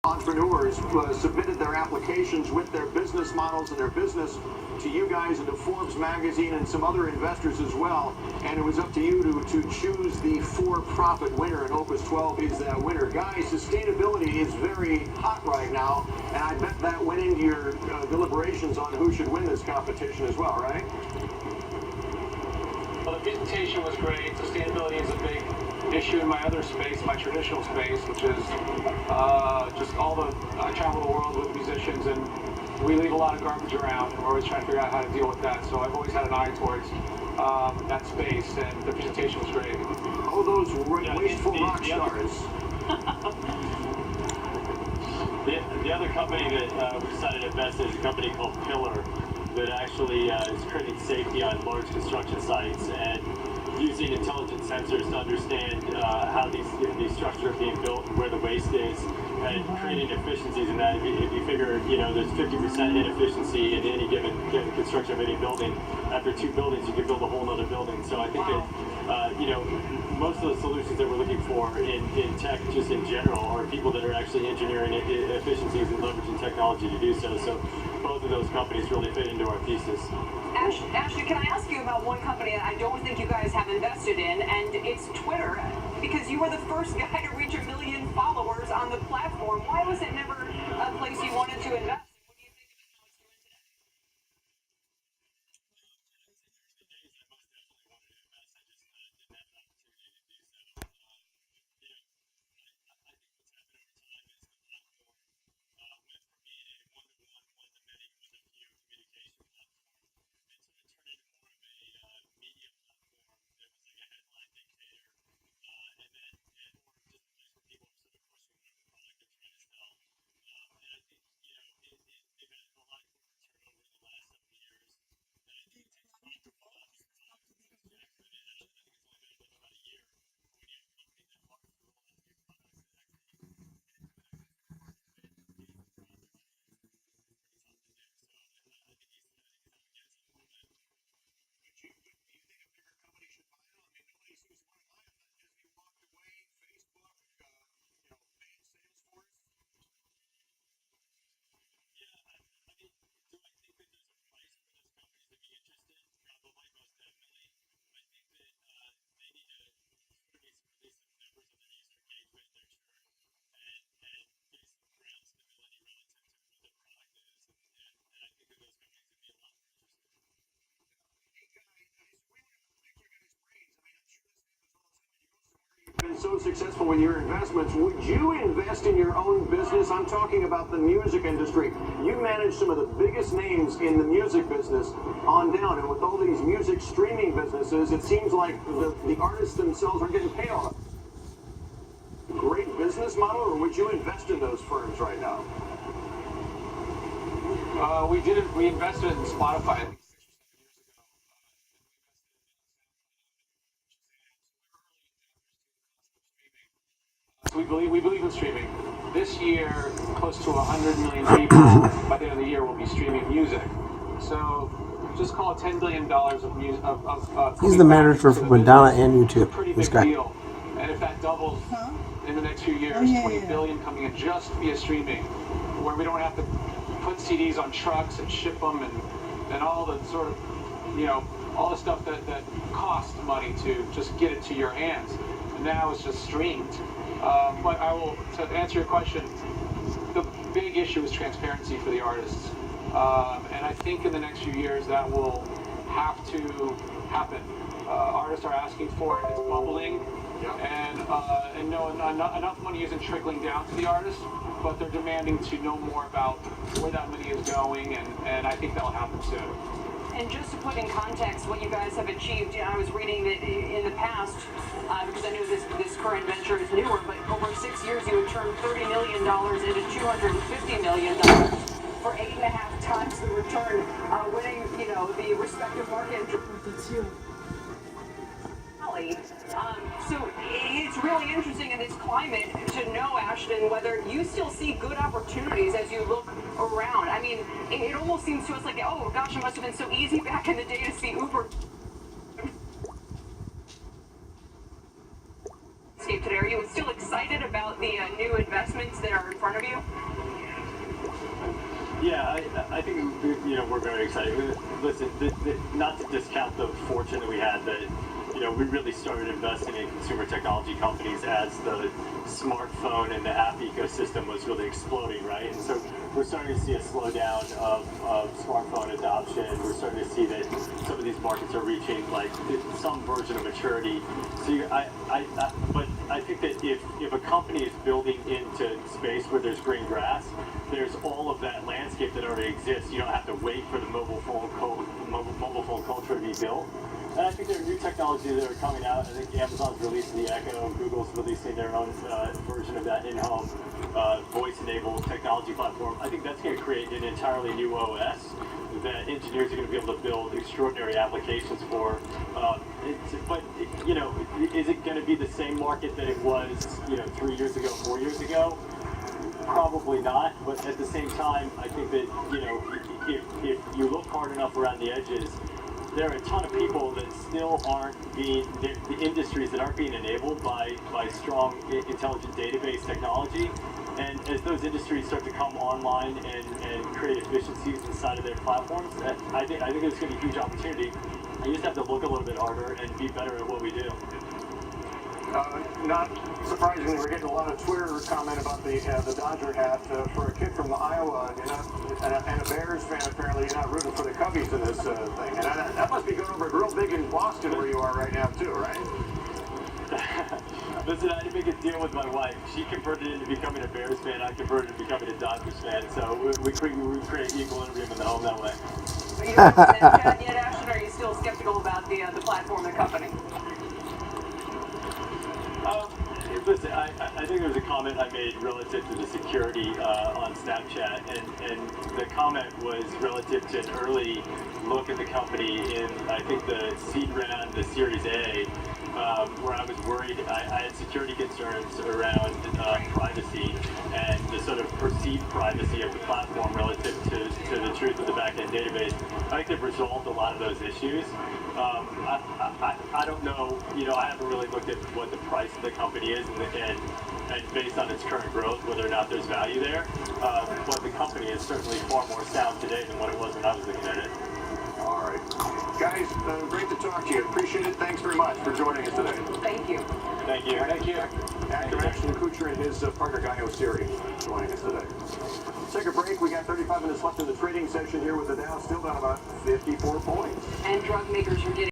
Entrepreneurs submitted their applications with their business models and their business to you guys and to Forbes magazine and some other investors as well, and it was up to you to choose the for-profit winner, and Opus 12 is that winner. Guys, sustainability is very hot right now, and I bet that went into your deliberations on who should win this competition as well, right? Well, the presentation was great. Sustainability is a big issue in my other space, my traditional space, which is just all the, I travel the world with musicians and we leave a lot of garbage around and we're always trying to figure out how to deal with that. So I've always had an eye towards that space, and the presentation was great. Oh, those wasteful rock stars. The other company that we decided to invest in is a company called Pillar that actually is creating safety on large construction sites and using intelligent sensors to understand how these structures are being built and where the waste is, and creating efficiencies in that. If you figure, there's 50% inefficiency in any given construction of any building, after 2 buildings, you can build a whole other building. So I think that, most of the solutions that we're looking for in tech, just in general, are people that are actually engineering efficiencies and leveraging technology to do so. So both of those companies really fit into our thesis. Ashton, can I ask you about one company that I don't think you guys have invested in, and it's Twitter, because you were the first guy to reach 1 million followers on the platform. Why was it never a place you wanted to invest? What do you think about how it's doing today? Been so successful with your investments, would you invest in your own business? I'm talking about the music industry. You manage some of the biggest names in the music business on down, and with all these music streaming businesses, it seems like the artists themselves are getting paid off. Great business model, or would you invest in those firms right now? We invested in Spotify. We believe in streaming. This year, close to 100 million people by the end of the year will be streaming music. So just call it $10 billion of music. He's the manager for Madonna and YouTube. Pretty This big guy. deal. And if that doubles in the next few years, 20 billion coming in just via streaming, where we don't have to put CDs on trucks and ship them and all the sort of, all the stuff that costs money to just get it to your hands. And now it's just streamed. But to answer your question, the big issue is transparency for the artists. And I think in the next few years that will have to happen. Artists are asking for it, it's bubbling, and no, enough money isn't trickling down to the artists, but they're demanding to know more about where that money is going, and I think that'll happen soon. And just to put in context what you guys have achieved, I was reading that in the past, because I knew this current venture is newer, but over 6 years you had turned $30 million into $250 million for 8.5 times the return, winning, the respective market. So it's really interesting in this climate to know, Ashton, whether you still see good opportunities as you look around. I mean, it almost seems to us like, oh gosh, it must have been so easy back in the day to see Uber today. Are you still excited? excited about the new investments that are in front of you? Yeah, I think, you know, we're very excited. Listen, not to discount the fortune that we had that, you know, we really started investing in consumer technology companies as the smartphone and the app ecosystem was really exploding, right? And so we're starting to see a slowdown of smartphone adoption. We're starting to see that some of these markets are reaching like some version of maturity. So but I think that if a company is building into space where there's green grass, there's all of that landscape that already exists. You don't have to wait for the mobile phone culture to be built. And I think there are new technologies that are coming out. I think Amazon's releasing the Echo, Google's releasing their own version of that in-home voice-enabled technology platform. I think that's going to create an entirely new OS that engineers are going to be able to build extraordinary applications for. But, you know, is it going to be the same market that it was, you know, 3 years ago, 4 years ago? Probably not, but at the same time, I think that, you know, if you look hard enough around the edges, there are a ton of people that still aren't being, the industries that aren't being enabled by strong, intelligent database technology. And as those industries start to come online and create efficiencies inside of their platforms, I think there's going to be a huge opportunity. You just have to look a little bit harder and be better at what we do. Not surprisingly, we're getting a lot of Twitter comment about the Dodger hat for a kid from Iowa. You're not, and a Bears fan, apparently. You're not rooting for the Cubbies in this thing. And that must be going over real big in Boston, where you are right now, too, right? Listen, I had to make a deal with my wife. She converted into becoming a Bears fan. I converted into becoming a Dodgers fan. So we create equal agreement in the home that way. Are you on Snapchat yet, Ashton? Or are you still skeptical about the platform and company? Listen, I think there was a comment I made relative to the security on Snapchat, and the comment was relative to an early look at the company in, I think, the seed round, the Series A, where I was worried. I had security concerns around privacy and the sort of perceived privacy of the platform relative to the truth of the back-end database. I think they've resolved a lot of those issues. I don't know, you know, I haven't really looked at what the price of the company is and based on its current growth, whether or not there's value there. But the company is certainly far more sound today than what it was when I was looking at it. All right. Guys, great to talk to you. Appreciate it. Thanks very much for joining us today. Thank you. Thank you. Thank you. Actor Ashton Guy and his partner Guy series joining us today. Let's take a break. We got 35 minutes left in the trading session here with the Dow still down about 54 points. And drug makers are getting